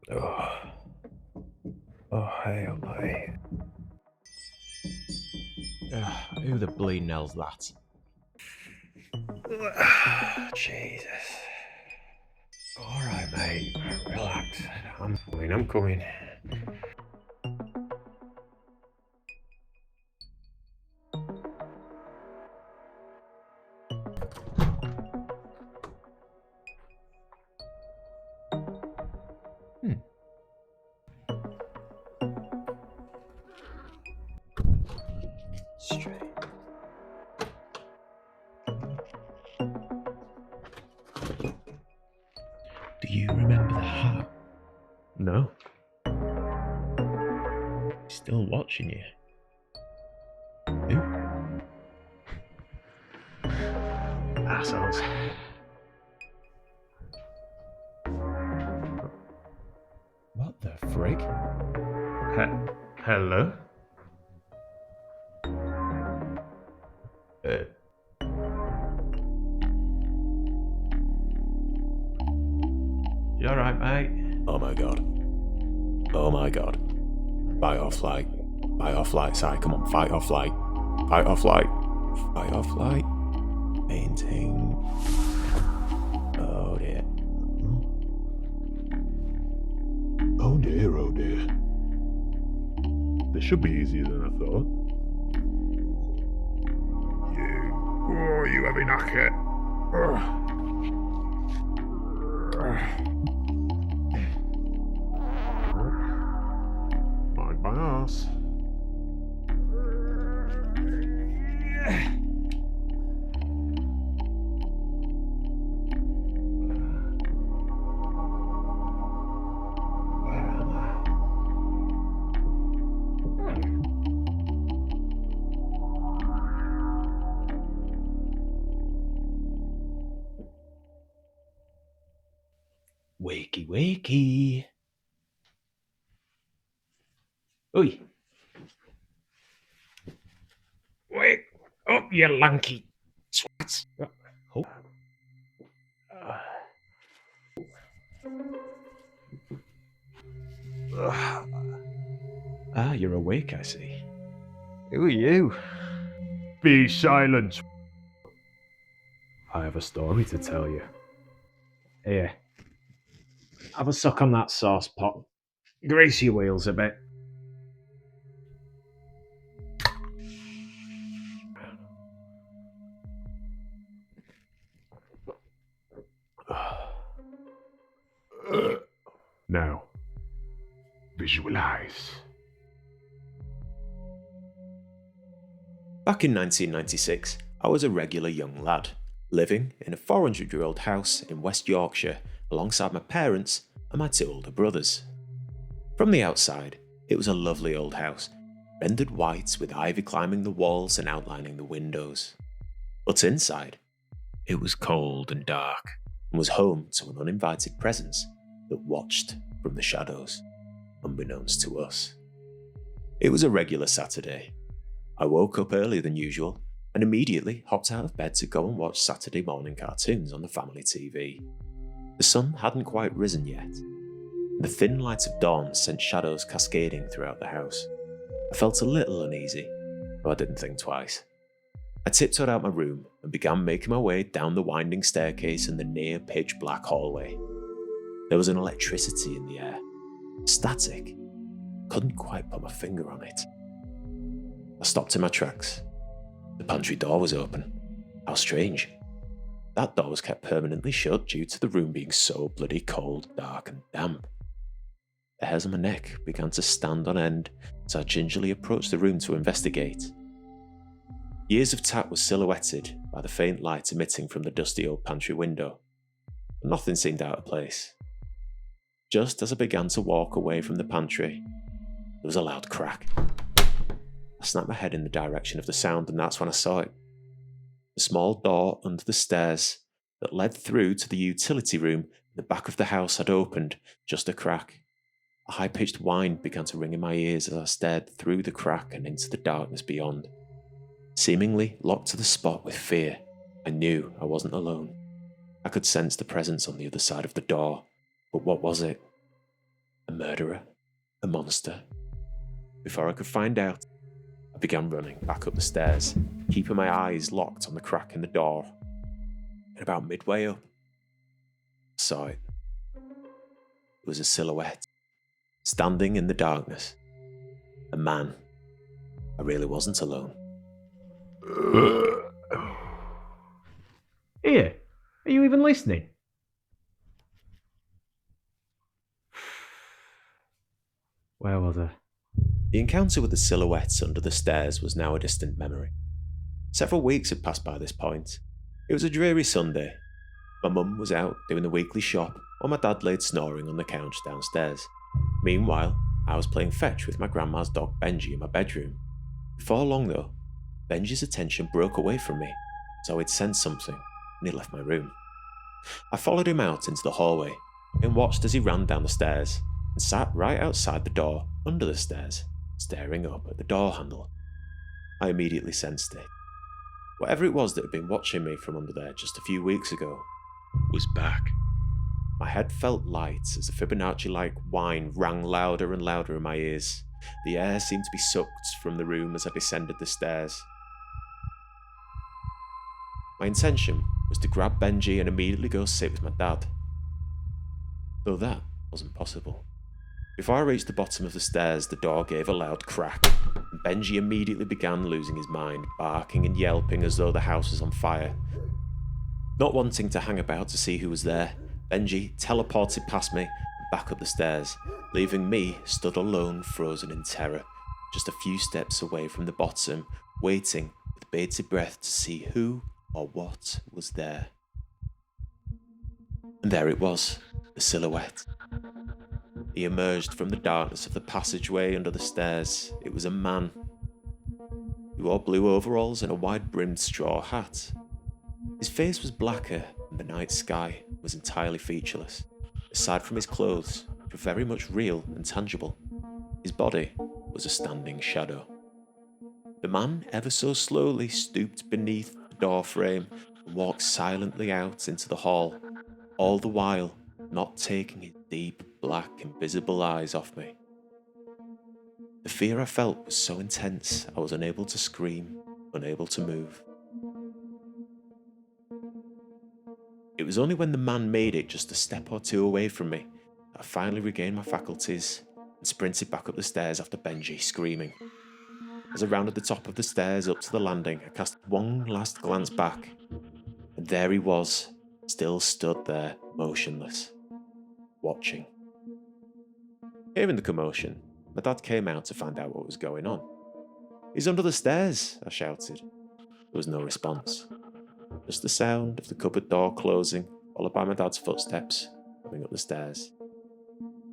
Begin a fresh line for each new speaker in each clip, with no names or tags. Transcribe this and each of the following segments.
Oh, oh, hey, oh, hey.
Who the bleeding hell's that?
Jesus. Alright, mate. Relax. I'm coming.
Straight.
Do you remember the hat?
No.
He's still watching you.
Who? Assholes.
What the frig?
Hello? You alright, mate?
Oh my god. Oh my god. Fight or flight. Fight or flight, Si. Come on, fight or flight. Fight or flight. Fight or flight. Maintain. Oh dear.
Oh dear, oh dear. This should be easier than I thought. You heavy knacker. Mind my ass.
Where am I?
Wakey, wakey. Oi. Wake up, you lanky twat. Oh. You're awake, I see. Who are you?
Be silent.
I have a story to tell you. Here. Have a suck on that sauce pot. Grease your wheels a bit.
Now, visualize.
Back in 1996, I was a regular young lad, living in a 400-year-old house in West Yorkshire alongside my parents and my two older brothers. From the outside, it was a lovely old house, rendered white with ivy climbing the walls and outlining the windows. But inside, it was cold and dark, and was home to an uninvited presence that watched from the shadows, unbeknownst to us. It was a regular Saturday. I woke up earlier than usual and immediately hopped out of bed to go and watch Saturday morning cartoons on the family TV. The sun hadn't quite risen yet. The thin light of dawn sent shadows cascading throughout the house. I felt a little uneasy, but I didn't think twice. I tiptoed out my room and began making my way down the winding staircase in the near pitch black hallway. There was an electricity in the air. Static. Couldn't quite put my finger on it. I stopped in my tracks. The pantry door was open. How strange. That door was kept permanently shut due to the room being so bloody cold, dark and damp. The hairs on my neck began to stand on end as I gingerly approached the room to investigate. Years of tat was silhouetted by the faint light emitting from the dusty old pantry window, but nothing seemed out of place. Just as I began to walk away from the pantry, there was a loud crack. I snapped my head in the direction of the sound, and that's when I saw it. The small door under the stairs that led through to the utility room in the back of the house had opened just a crack. A high-pitched whine began to ring in my ears as I stared through the crack and into the darkness beyond. Seemingly locked to the spot with fear, I knew I wasn't alone. I could sense the presence on the other side of the door, but what was it? A murderer? A monster? Before I could find out, I began running back up the stairs, keeping my eyes locked on the crack in the door. And about midway up, I saw it. It was a silhouette, standing in the darkness. A man. I really wasn't alone.
Here, are you even listening? Where was I?
The encounter with the silhouettes under the stairs was now a distant memory. Several weeks had passed by this point. It was a dreary Sunday. My mum was out doing the weekly shop, while my dad laid snoring on the couch downstairs. Meanwhile, I was playing fetch with my grandma's dog Benji in my bedroom. Before long though, Benji's attention broke away from me, so he'd sensed something and he left my room. I followed him out into the hallway and watched as he ran down the stairs and sat right outside the door under the stairs, staring up at the door handle. I immediately sensed it. Whatever it was that had been watching me from under there just a few weeks ago was back. My head felt light as the Fibonacci-like whine rang louder and louder in my ears. The air seemed to be sucked from the room as I descended the stairs. My intention was to grab Benji and immediately go sit with my dad. Though that wasn't possible. Before I reached the bottom of the stairs, the door gave a loud crack, and Benji immediately began losing his mind, barking and yelping as though the house was on fire. Not wanting to hang about to see who was there, Benji teleported past me and back up the stairs, leaving me stood alone, frozen in terror, just a few steps away from the bottom, waiting with bated breath to see who or what was there. And there it was, the silhouette. He emerged from the darkness of the passageway under the stairs. It was a man. He wore blue overalls and a wide-brimmed straw hat. His face was blacker, and the night sky was entirely featureless. Aside from his clothes, which were very much real and tangible, his body was a standing shadow. The man ever so slowly stooped beneath the door frame and walked silently out into the hall, all the while not taking his deep, black, invisible eyes off me. The fear I felt was so intense I was unable to scream, unable to move. It was only when the man made it just a step or two away from me that I finally regained my faculties and sprinted back up the stairs after Benji, screaming. As I rounded the top of the stairs up to the landing, I cast one last glance back, and there he was, still stood there, motionless, watching. Hearing the commotion, my dad came out to find out what was going on. "He's under the stairs," I shouted. There was no response. Just the sound of the cupboard door closing, followed by my dad's footsteps coming up the stairs.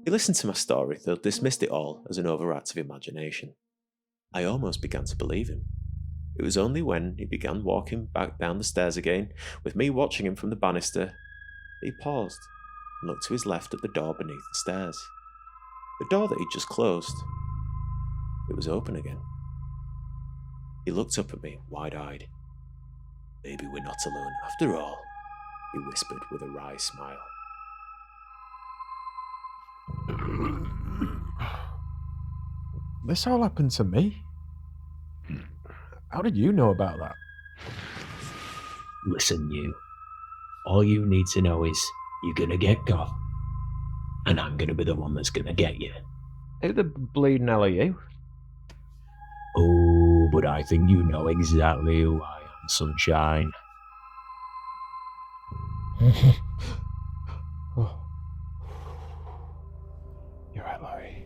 He listened to my story, though dismissed it all as an overactive imagination. I almost began to believe him. It was only when he began walking back down the stairs again, with me watching him from the banister, that he paused and looked to his left at the door beneath the stairs. The door that he'd just closed. It was open again. He looked up at me, wide-eyed. "Maybe we're not alone after all," he whispered with a wry smile.
This all happened to me? How did you know about that?
Listen, you. All you need to know is you're gonna get got, and I'm gonna be the one that's gonna get you.
Who the bleeding hell are you?
Oh, but I think you know exactly who I am, sunshine.
Oh. You're right, Larry.